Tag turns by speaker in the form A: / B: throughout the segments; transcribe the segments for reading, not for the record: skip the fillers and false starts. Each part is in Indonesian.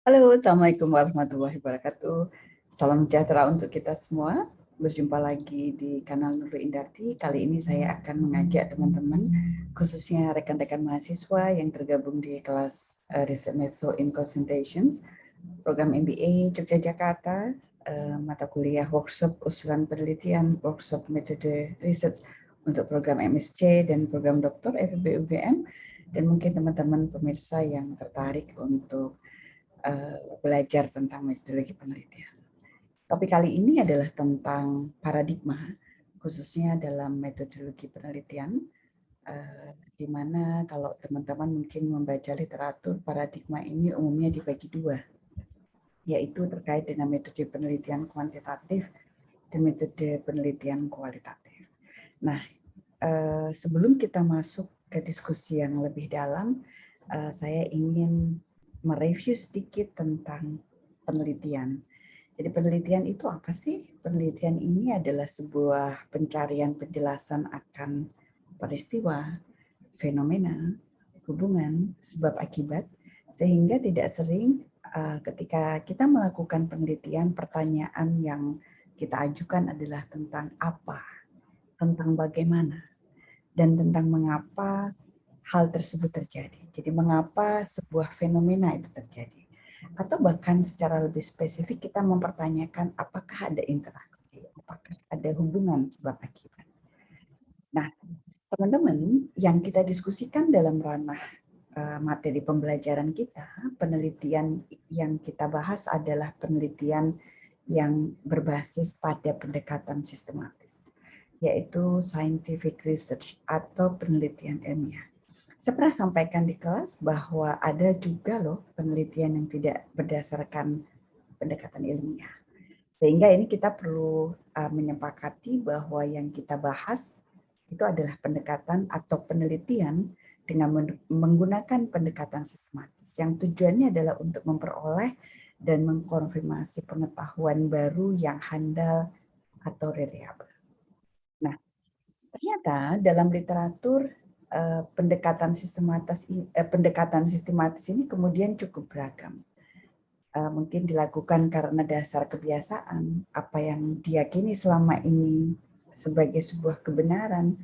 A: Halo, Assalamualaikum warahmatullahi wabarakatuh. Salam sejahtera untuk kita semua. Berjumpa lagi di kanal Nurul Indarti. Kali ini saya akan mengajak teman-teman, khususnya rekan-rekan mahasiswa yang tergabung di kelas Research Method in Concentrations, program MBA Yogyakarta, mata kuliah workshop usulan penelitian, workshop metode research untuk program MSc dan program doktor FEB UGM, dan mungkin teman-teman pemirsa yang tertarik untuk belajar tentang metodologi penelitian. Topik kali ini adalah tentang paradigma, khususnya dalam metodologi penelitian, di mana kalau teman-teman mungkin membaca literatur, paradigma ini umumnya dibagi dua, yaitu terkait dengan metode penelitian kuantitatif dan metode penelitian kualitatif. Nah, sebelum kita masuk ke diskusi yang lebih dalam, saya ingin mereview sedikit tentang penelitian. Jadi penelitian itu apa sih? Penelitian ini adalah sebuah pencarian penjelasan akan peristiwa, fenomena, hubungan, sebab akibat, sehingga tidak sering ketika kita melakukan penelitian, pertanyaan yang kita ajukan adalah tentang apa, tentang bagaimana, dan tentang mengapa hal tersebut terjadi. Jadi mengapa sebuah fenomena itu terjadi. Atau bahkan secara lebih spesifik kita mempertanyakan apakah ada interaksi, apakah ada hubungan sebab akibat. Nah, teman-teman, yang kita diskusikan dalam ranah materi pembelajaran kita, penelitian yang kita bahas adalah penelitian yang berbasis pada pendekatan sistematis, yaitu scientific research atau penelitian ilmiah. Saya pernah sampaikan di kelas bahwa ada juga loh penelitian yang tidak berdasarkan pendekatan ilmiah. Sehingga ini kita perlu menyepakati bahwa yang kita bahas itu adalah pendekatan atau penelitian dengan menggunakan pendekatan sistematis yang tujuannya adalah untuk memperoleh dan mengkonfirmasi pengetahuan baru yang handal atau reliable. Nah, ternyata dalam literatur pendekatan sistematis ini kemudian cukup beragam. Mungkin dilakukan karena dasar kebiasaan, apa yang diyakini selama ini sebagai sebuah kebenaran,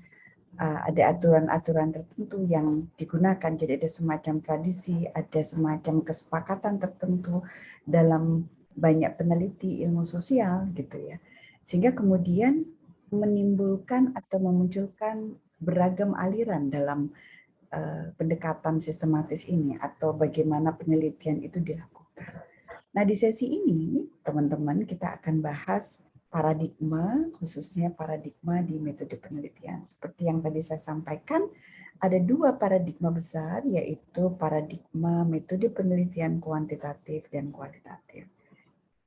A: ada aturan-aturan tertentu yang digunakan, jadi ada semacam tradisi, ada semacam kesepakatan tertentu dalam banyak peneliti ilmu sosial gitu ya, sehingga kemudian menimbulkan atau memunculkan beragam aliran dalam pendekatan sistematis ini atau bagaimana penelitian itu dilakukan. Nah, di sesi ini, teman-teman, kita akan bahas paradigma, khususnya paradigma di metode penelitian. Seperti yang tadi saya sampaikan, ada dua paradigma besar, yaitu paradigma metode penelitian kuantitatif dan kualitatif.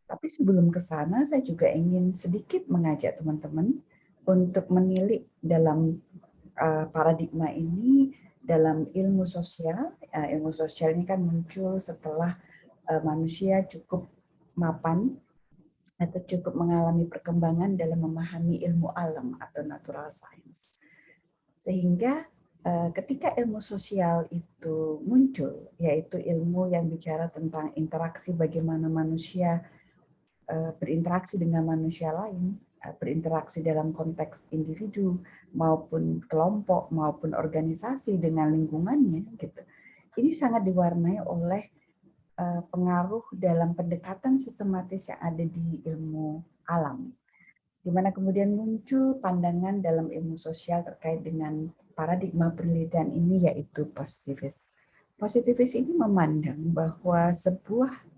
A: Tapi sebelum ke sana, saya juga ingin sedikit mengajak teman-teman untuk menilik dalam paradigma ini dalam ilmu sosial. Ilmu sosial ini kan muncul setelah manusia cukup mapan atau cukup mengalami perkembangan dalam memahami ilmu alam atau natural science. Sehingga ketika ilmu sosial itu muncul, yaitu ilmu yang bicara tentang interaksi bagaimana manusia berinteraksi dengan manusia lain, berinteraksi dalam konteks individu maupun kelompok maupun organisasi dengan lingkungannya gitu. Ini sangat diwarnai oleh pengaruh dalam pendekatan sistematis yang ada di ilmu alam, di mana kemudian muncul pandangan dalam ilmu sosial terkait dengan paradigma penelitian ini, yaitu positivis. Positivis ini memandang bahwa sebuah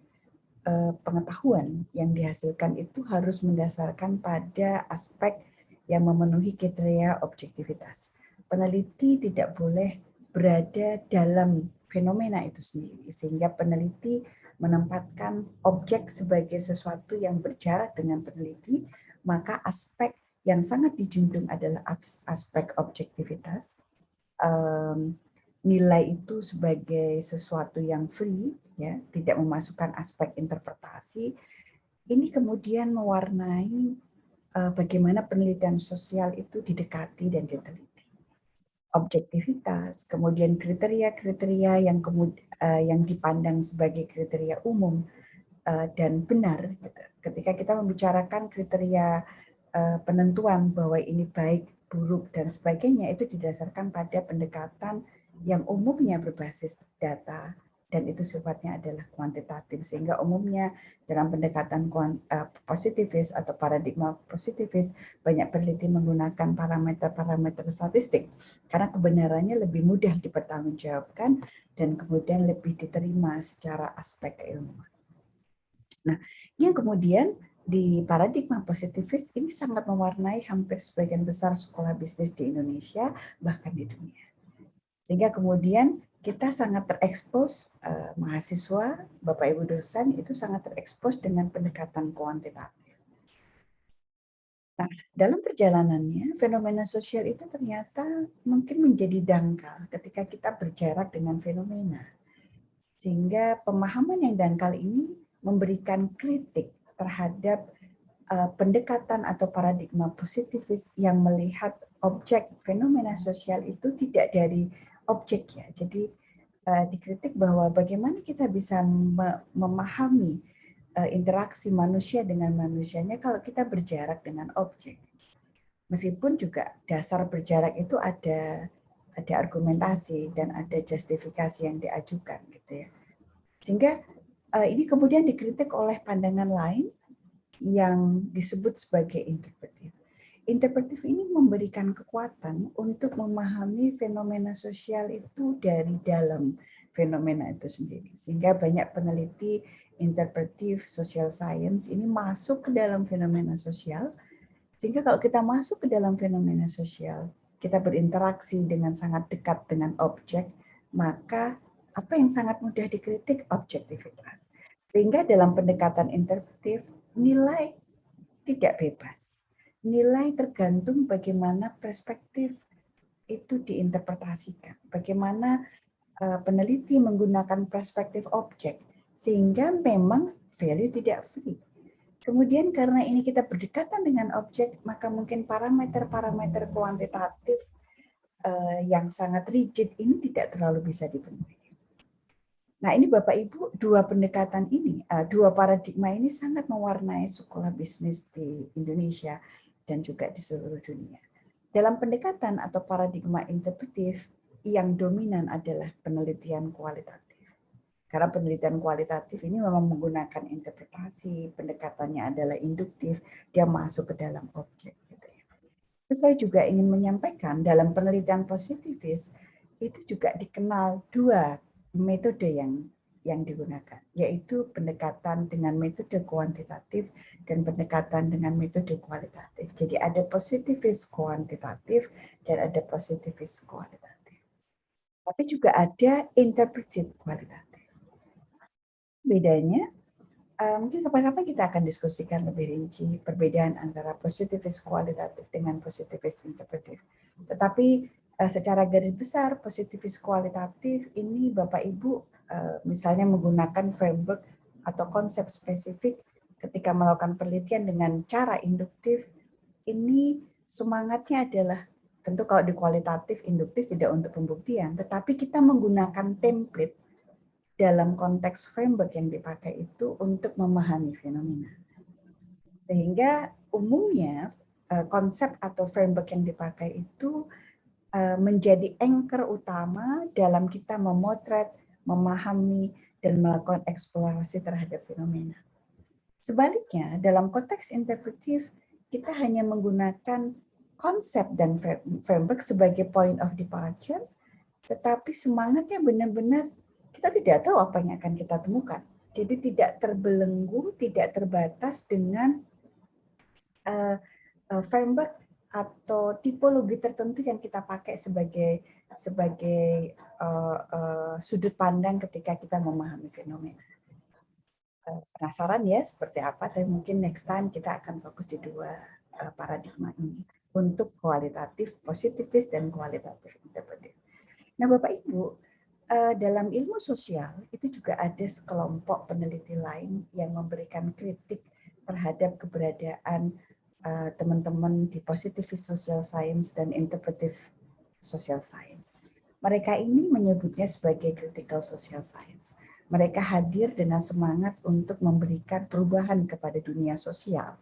A: pengetahuan yang dihasilkan itu harus mendasarkan pada aspek yang memenuhi kriteria objektivitas. Peneliti tidak boleh berada dalam fenomena itu sendiri, sehingga peneliti menempatkan objek sebagai sesuatu yang berjarak dengan peneliti, maka aspek yang sangat dijunjung adalah aspek objektivitas. Nilai itu sebagai sesuatu yang free, ya, tidak memasukkan aspek interpretasi. Ini kemudian mewarnai bagaimana penelitian sosial itu didekati dan diteliti. objektivitas, kemudian kriteria-kriteria yang dipandang sebagai kriteria umum dan benar. Gitu. Ketika kita membicarakan kriteria penentuan bahwa ini baik, buruk, dan sebagainya, itu didasarkan pada pendekatan yang umumnya berbasis data, dan itu sifatnya adalah kuantitatif, sehingga umumnya dalam pendekatan positivis atau paradigma positivis banyak peneliti menggunakan parameter-parameter statistik karena kebenarannya lebih mudah dipertanggungjawabkan dan kemudian lebih diterima secara aspek keilmuan. Nah, yang kemudian di paradigma positivis ini sangat mewarnai hampir sebagian besar sekolah bisnis di Indonesia bahkan di dunia. Sehingga kemudian kita sangat terekspos, mahasiswa, Bapak Ibu dosen itu sangat terekspos dengan pendekatan kuantitatif. Nah, dalam perjalanannya, fenomena sosial itu ternyata mungkin menjadi dangkal ketika kita berjarak dengan fenomena. Sehingga pemahaman yang dangkal ini memberikan kritik terhadap pendekatan atau paradigma positivis yang melihat objek fenomena sosial itu tidak dari objek ya. Jadi dikritik bahwa bagaimana kita bisa memahami interaksi manusia dengan manusianya kalau kita berjarak dengan objek. Meskipun juga dasar berjarak itu ada argumentasi dan ada justifikasi yang diajukan gitu ya. Sehingga ini kemudian dikritik oleh pandangan lain yang disebut sebagai interpretif. Interpretif ini memberikan kekuatan untuk memahami fenomena sosial itu dari dalam fenomena itu sendiri. Sehingga banyak peneliti interpretif social science ini masuk ke dalam fenomena sosial. Sehingga kalau kita masuk ke dalam fenomena sosial, kita berinteraksi dengan sangat dekat dengan objek, maka apa yang sangat mudah dikritik? Objektivitas. Sehingga dalam pendekatan interpretif, nilai tidak bebas. Nilai tergantung bagaimana perspektif itu diinterpretasikan. Bagaimana peneliti menggunakan perspektif objek. Sehingga memang value tidak free. Kemudian karena ini kita berdekatan dengan objek, maka mungkin parameter-parameter kuantitatif yang sangat rigid ini tidak terlalu bisa dipenuhi. Nah ini Bapak Ibu, dua pendekatan ini, dua paradigma ini sangat mewarnai sekolah bisnis di Indonesia dan juga di seluruh dunia. Dalam pendekatan atau paradigma interpretif, yang dominan adalah penelitian kualitatif. Karena penelitian kualitatif ini memang menggunakan interpretasi, pendekatannya adalah induktif, dia masuk ke dalam objek. Gitu ya. Terus saya juga ingin menyampaikan dalam penelitian positivis, itu juga dikenal dua metode yang digunakan, yaitu pendekatan dengan metode kuantitatif dan pendekatan dengan metode kualitatif. Jadi ada positivis kuantitatif dan ada positivis kualitatif. Tapi juga ada interpretif kualitatif. Bedanya, mungkin kapan-kapan kita akan diskusikan lebih rinci perbedaan antara positivis kualitatif dengan positivis interpretif. Tetapi secara garis besar positivis kualitatif ini Bapak Ibu misalnya menggunakan framework atau konsep spesifik ketika melakukan penelitian dengan cara induktif, ini semangatnya adalah tentu kalau di kualitatif induktif tidak untuk pembuktian, tetapi kita menggunakan template dalam konteks framework yang dipakai itu untuk memahami fenomena. Sehingga umumnya konsep atau framework yang dipakai itu menjadi anchor utama dalam kita memotret, memahami, dan melakukan eksplorasi terhadap fenomena. Sebaliknya, dalam konteks interpretif, kita hanya menggunakan konsep dan framework sebagai point of departure, tetapi semangatnya benar-benar kita tidak tahu apa yang akan kita temukan. Jadi tidak terbelenggu, tidak terbatas dengan framework atau tipologi tertentu yang kita pakai sebagai sudut pandang ketika kita memahami fenomena. Penasaran ya seperti apa? Tapi mungkin next time kita akan fokus di dua paradigma ini untuk kualitatif positivis dan kualitatif interpretif. Nah, Bapak Ibu, dalam ilmu sosial itu juga ada sekelompok peneliti lain yang memberikan kritik terhadap keberadaan teman-teman di positivist social science dan interpretive social science. Mereka ini menyebutnya sebagai critical social science. Mereka hadir dengan semangat untuk memberikan perubahan kepada dunia sosial.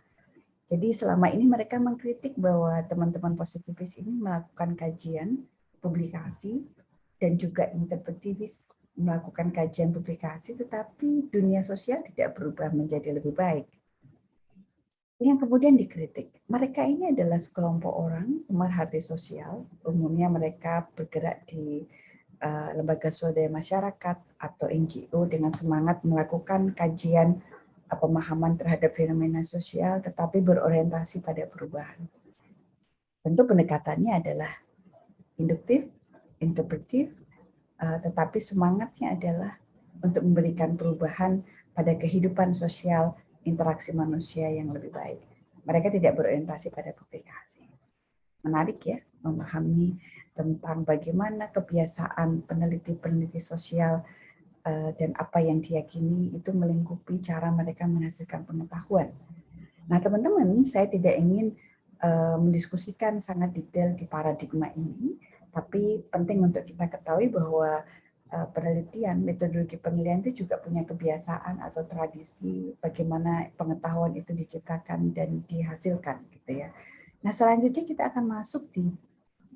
A: Jadi selama ini mereka mengkritik bahwa teman-teman positivis ini melakukan kajian, publikasi, dan juga interpretivis melakukan kajian publikasi, tetapi dunia sosial tidak berubah menjadi lebih baik. Yang kemudian dikritik, mereka ini adalah sekelompok orang pemerhati sosial, umumnya mereka bergerak di lembaga swadaya masyarakat atau NGO dengan semangat melakukan kajian pemahaman terhadap fenomena sosial, tetapi berorientasi pada perubahan. Tentu pendekatannya adalah induktif, interpretif, tetapi semangatnya adalah untuk memberikan perubahan pada kehidupan sosial interaksi manusia yang lebih baik. Mereka tidak berorientasi pada publikasi. Menarik ya, memahami tentang bagaimana kebiasaan peneliti-peneliti sosial dan apa yang diyakini itu melingkupi cara mereka menghasilkan pengetahuan. Nah, teman-teman, saya tidak ingin mendiskusikan sangat detail di paradigma ini, tapi penting untuk kita ketahui bahwa penelitian, metodologi penelitian itu juga punya kebiasaan atau tradisi bagaimana pengetahuan itu diciptakan dan dihasilkan, gitu ya. Nah, selanjutnya kita akan masuk di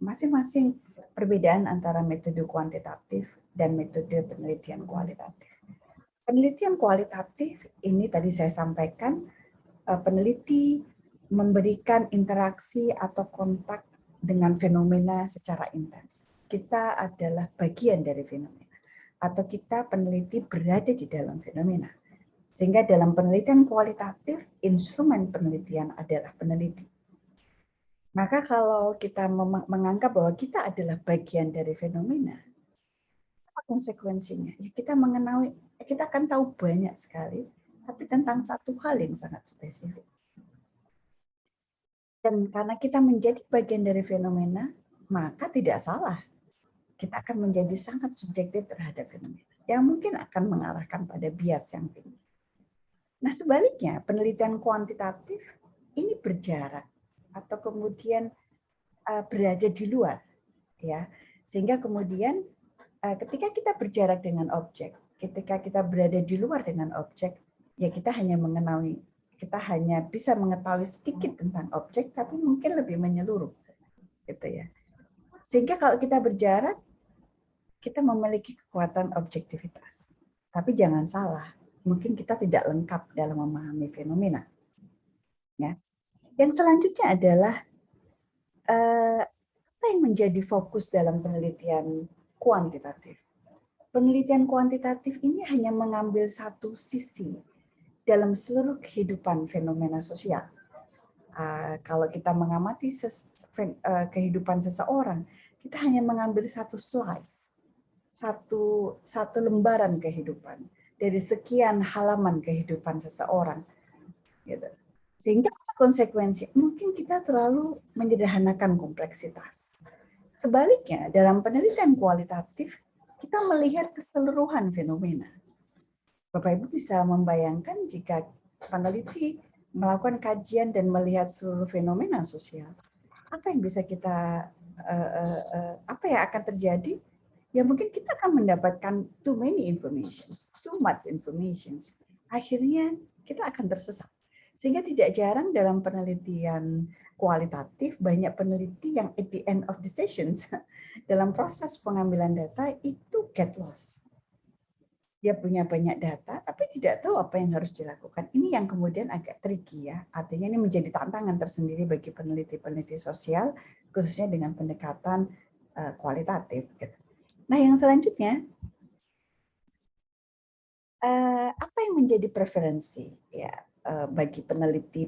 A: masing-masing perbedaan antara metode kuantitatif dan metode penelitian kualitatif. Penelitian kualitatif ini tadi saya sampaikan, peneliti memberikan interaksi atau kontak dengan fenomena secara intens. Kita adalah bagian dari fenomena, atau kita peneliti berada di dalam fenomena. Sehingga dalam penelitian kualitatif, instrumen penelitian adalah peneliti. Maka kalau kita menganggap bahwa kita adalah bagian dari fenomena, apa konsekuensinya? Ya, kita akan tahu banyak sekali, tapi tentang satu hal yang sangat spesifik. Dan karena kita menjadi bagian dari fenomena, maka tidak salah. Kita akan menjadi sangat subjektif terhadap fenomena, yang mungkin akan mengarahkan pada bias yang tinggi. Nah, sebaliknya, penelitian kuantitatif ini berjarak atau kemudian berada di luar, ya, sehingga kemudian ketika kita berjarak dengan objek, ketika kita berada di luar dengan objek, ya kita hanya bisa mengetahui sedikit tentang objek, tapi mungkin lebih menyeluruh, gitu ya. Sehingga kalau kita berjarak, kita memiliki kekuatan objektivitas. Tapi jangan salah, mungkin kita tidak lengkap dalam memahami fenomena. Ya. Yang selanjutnya adalah apa yang menjadi fokus dalam penelitian kuantitatif. Penelitian kuantitatif ini hanya mengambil satu sisi dalam seluruh kehidupan fenomena sosial. Kalau kita mengamati kehidupan seseorang, kita hanya mengambil satu slice, satu lembaran kehidupan dari sekian halaman kehidupan seseorang, gitu. Sehingga konsekuensi mungkin kita terlalu menyederhanakan kompleksitas. Sebaliknya, dalam penelitian kualitatif kita melihat keseluruhan fenomena. Bapak Ibu bisa membayangkan jika peneliti melakukan kajian dan melihat seluruh fenomena sosial, apa yang bisa kita apa yang akan terjadi? Ya mungkin kita akan mendapatkan too many informations, too much informations. Akhirnya kita akan tersesat. Sehingga tidak jarang dalam penelitian kualitatif banyak peneliti yang at the end of the sessions dalam proses pengambilan data itu get lost. Dia punya banyak data tapi tidak tahu apa yang harus dilakukan. Ini yang kemudian agak tricky ya. Artinya ini menjadi tantangan tersendiri bagi peneliti-peneliti sosial khususnya dengan pendekatan kualitatif. Nah, yang selanjutnya apa yang menjadi preferensi ya bagi peneliti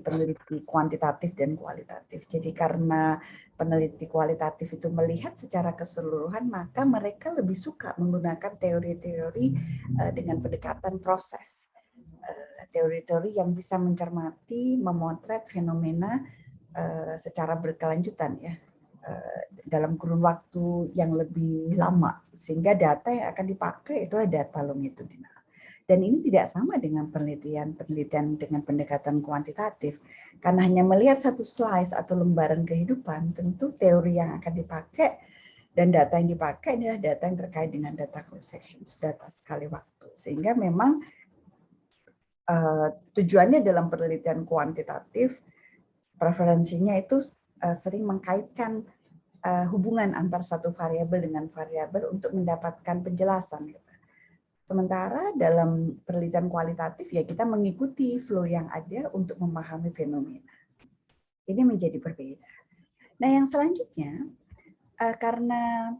A: kuantitatif dan kualitatif. Jadi karena peneliti kualitatif itu melihat secara keseluruhan, maka mereka lebih suka menggunakan teori-teori dengan pendekatan proses. Teori-teori yang bisa mencermati, memotret fenomena secara berkelanjutan ya dalam kurun waktu yang lebih lama, sehingga data yang akan dipakai itulah data longitudinal. Dan ini tidak sama dengan penelitian dengan pendekatan kuantitatif. Karena hanya melihat satu slice atau lembaran kehidupan, tentu teori yang akan dipakai Dan data yang dipakai adalah data yang terkait dengan data cross sections, data sekali waktu. Sehingga memang tujuannya dalam penelitian kuantitatif, preferensinya itu sering mengkaitkan hubungan antar satu variabel dengan variabel untuk mendapatkan penjelasan. Sementara dalam penelitian kualitatif ya kita mengikuti flow yang ada untuk memahami fenomena. Ini menjadi berbeda. Nah, yang selanjutnya karena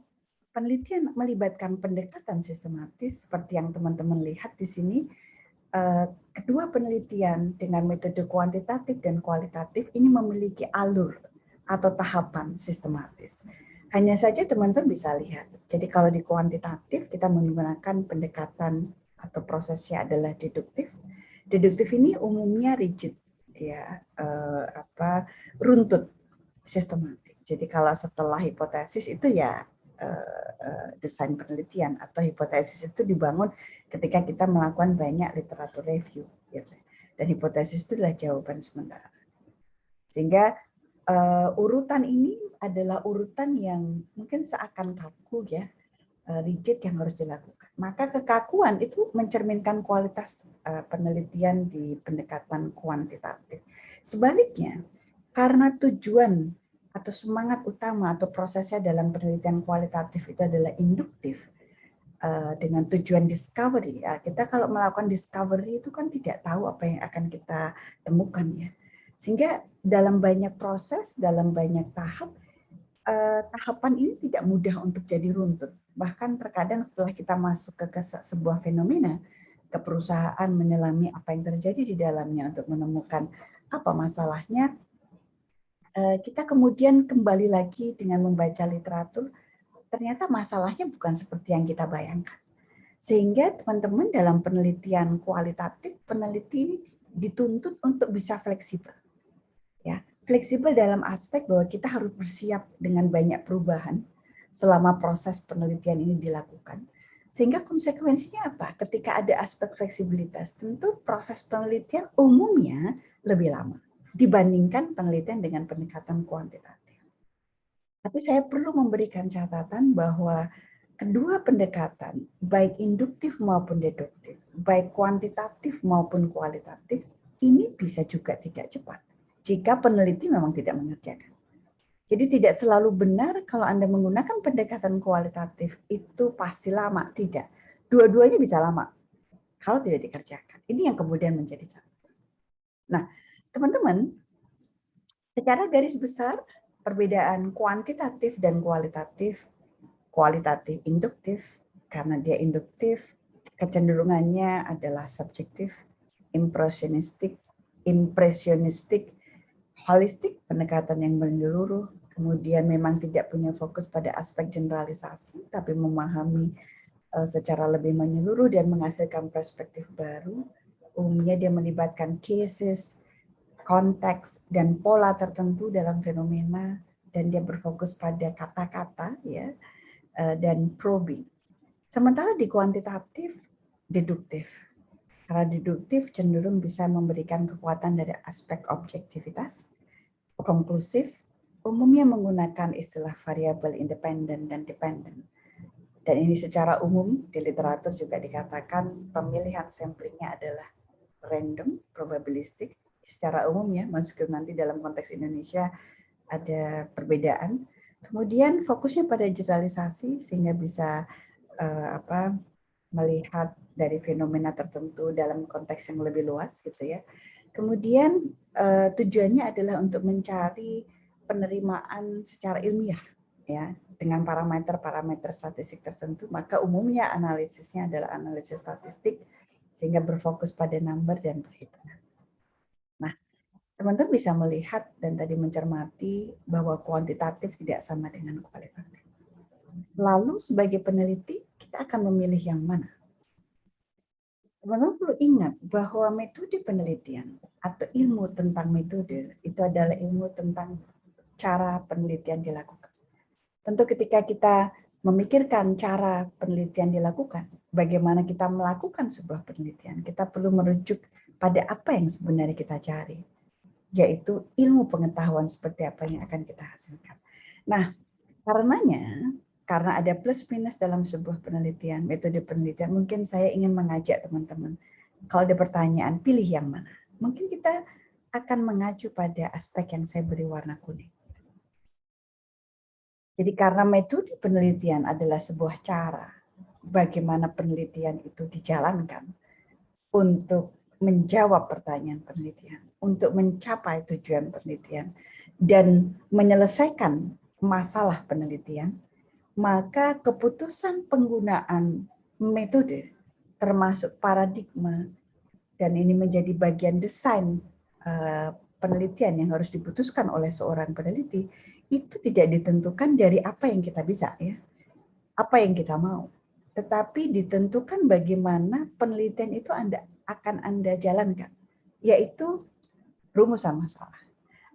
A: penelitian melibatkan pendekatan sistematis seperti yang teman-teman lihat di sini, kedua penelitian dengan metode kuantitatif dan kualitatif ini memiliki alur atau tahapan sistematis. Hanya saja teman-teman bisa lihat. Jadi kalau di kuantitatif kita menggunakan pendekatan atau prosesnya adalah deduktif. Deduktif ini umumnya rigid, ya, runtut, sistematik. Jadi kalau setelah hipotesis itu ya desain penelitian atau hipotesis itu dibangun ketika kita melakukan banyak literatur review, gitu. Dan hipotesis itu adalah jawaban sementara. Sehingga urutan ini adalah urutan yang mungkin seakan kaku ya, rigid yang harus dilakukan. Maka kekakuan itu mencerminkan kualitas penelitian di pendekatan kuantitatif. Sebaliknya, karena tujuan atau semangat utama atau prosesnya dalam penelitian kualitatif itu adalah induktif, dengan tujuan discovery. Ya, kita kalau melakukan discovery itu kan tidak tahu apa yang akan kita temukan ya. Sehingga dalam banyak proses, dalam banyak tahapan ini tidak mudah untuk jadi runtut. Bahkan terkadang setelah kita masuk ke sebuah fenomena, ke perusahaan menyelami apa yang terjadi di dalamnya untuk menemukan apa masalahnya, kita kemudian kembali lagi dengan membaca literatur, ternyata masalahnya bukan seperti yang kita bayangkan. Sehingga teman-teman dalam penelitian kualitatif, peneliti dituntut untuk bisa fleksibel. Ya, fleksibel dalam aspek bahwa kita harus bersiap dengan banyak perubahan selama proses penelitian ini dilakukan. Sehingga konsekuensinya apa? Ketika ada aspek fleksibilitas, tentu proses penelitian umumnya lebih lama dibandingkan penelitian dengan pendekatan kuantitatif. Tapi saya perlu memberikan catatan bahwa kedua pendekatan, baik induktif maupun deduktif, baik kuantitatif maupun kualitatif, ini bisa juga tidak cepat jika peneliti memang tidak mengerjakan. Jadi tidak selalu benar kalau Anda menggunakan pendekatan kualitatif itu pasti lama, tidak. Dua-duanya bisa lama kalau tidak dikerjakan. Ini yang kemudian menjadi catatan. Nah, teman-teman, secara garis besar perbedaan kuantitatif dan kualitatif induktif, karena dia induktif, kecenderungannya adalah subjektif, impresionistik, holistik, pendekatan yang menyeluruh, kemudian memang tidak punya fokus pada aspek generalisasi, tapi memahami secara lebih menyeluruh dan menghasilkan perspektif baru. Umumnya dia melibatkan cases, konteks, dan pola tertentu dalam fenomena, dan dia berfokus pada kata-kata, ya, dan probing. Sementara di kuantitatif, deduktif. Karena deduktif cenderung bisa memberikan kekuatan dari aspek objektivitas, konklusif, umumnya menggunakan istilah variabel independen dan dependen. Dan ini secara umum di literatur juga dikatakan pemilihan samplingnya adalah random, probabilistik. Secara umum ya, meskipun nanti dalam konteks Indonesia ada perbedaan. Kemudian fokusnya pada generalisasi sehingga bisa melihat dari fenomena tertentu dalam konteks yang lebih luas gitu ya. Kemudian tujuannya adalah untuk mencari penerimaan secara ilmiah ya dengan parameter-parameter statistik tertentu, maka umumnya analisisnya adalah analisis statistik sehingga berfokus pada number dan perhitungan. Nah, teman-teman bisa melihat dan tadi mencermati bahwa kuantitatif tidak sama dengan kualitatif. Lalu sebagai peneliti kita akan memilih yang mana? Teman-teman perlu ingat bahwa metode penelitian atau ilmu tentang metode itu adalah ilmu tentang cara penelitian dilakukan. Tentu ketika kita memikirkan cara penelitian dilakukan, bagaimana kita melakukan sebuah penelitian, kita perlu merujuk pada apa yang sebenarnya kita cari, yaitu ilmu pengetahuan seperti apa yang akan kita hasilkan. Nah, karenanya karena ada plus minus dalam sebuah penelitian, metode penelitian, mungkin saya ingin mengajak teman-teman, kalau ada pertanyaan, pilih yang mana. Mungkin kita akan mengacu pada aspek yang saya beri warna kuning. Jadi karena metode penelitian adalah sebuah cara bagaimana penelitian itu dijalankan untuk menjawab pertanyaan penelitian, untuk mencapai tujuan penelitian, dan menyelesaikan masalah penelitian, maka keputusan penggunaan metode termasuk paradigma dan ini menjadi bagian desain penelitian yang harus diputuskan oleh seorang peneliti itu tidak ditentukan dari apa yang kita bisa ya, apa yang kita mau, tetapi ditentukan bagaimana penelitian itu akan Anda jalankan, yaitu rumusan masalah.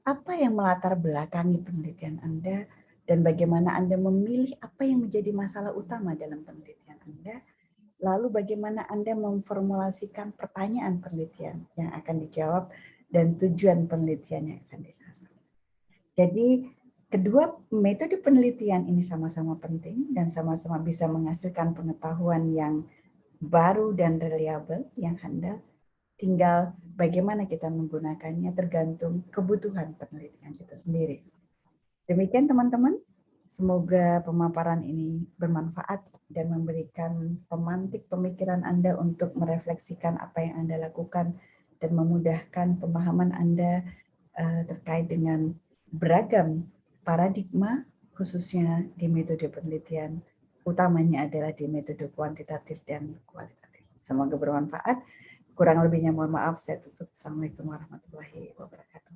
A: Apa yang melatar belakangi penelitian Anda dan bagaimana Anda memilih apa yang menjadi masalah utama dalam penelitian Anda, lalu bagaimana Anda memformulasikan pertanyaan penelitian yang akan dijawab dan tujuan penelitian yang akan disasar. Jadi kedua metode penelitian ini sama-sama penting dan sama-sama bisa menghasilkan pengetahuan yang baru dan reliable, yang handal. Tinggal bagaimana kita menggunakannya tergantung kebutuhan penelitian kita sendiri. Demikian teman-teman, semoga pemaparan ini bermanfaat dan memberikan pemantik pemikiran Anda untuk merefleksikan apa yang Anda lakukan dan memudahkan pemahaman Anda terkait dengan beragam paradigma khususnya di metode penelitian, utamanya adalah di metode kuantitatif dan kualitatif. Semoga bermanfaat. Kurang lebihnya mohon maaf, saya tutup. Assalamualaikum warahmatullahi wabarakatuh.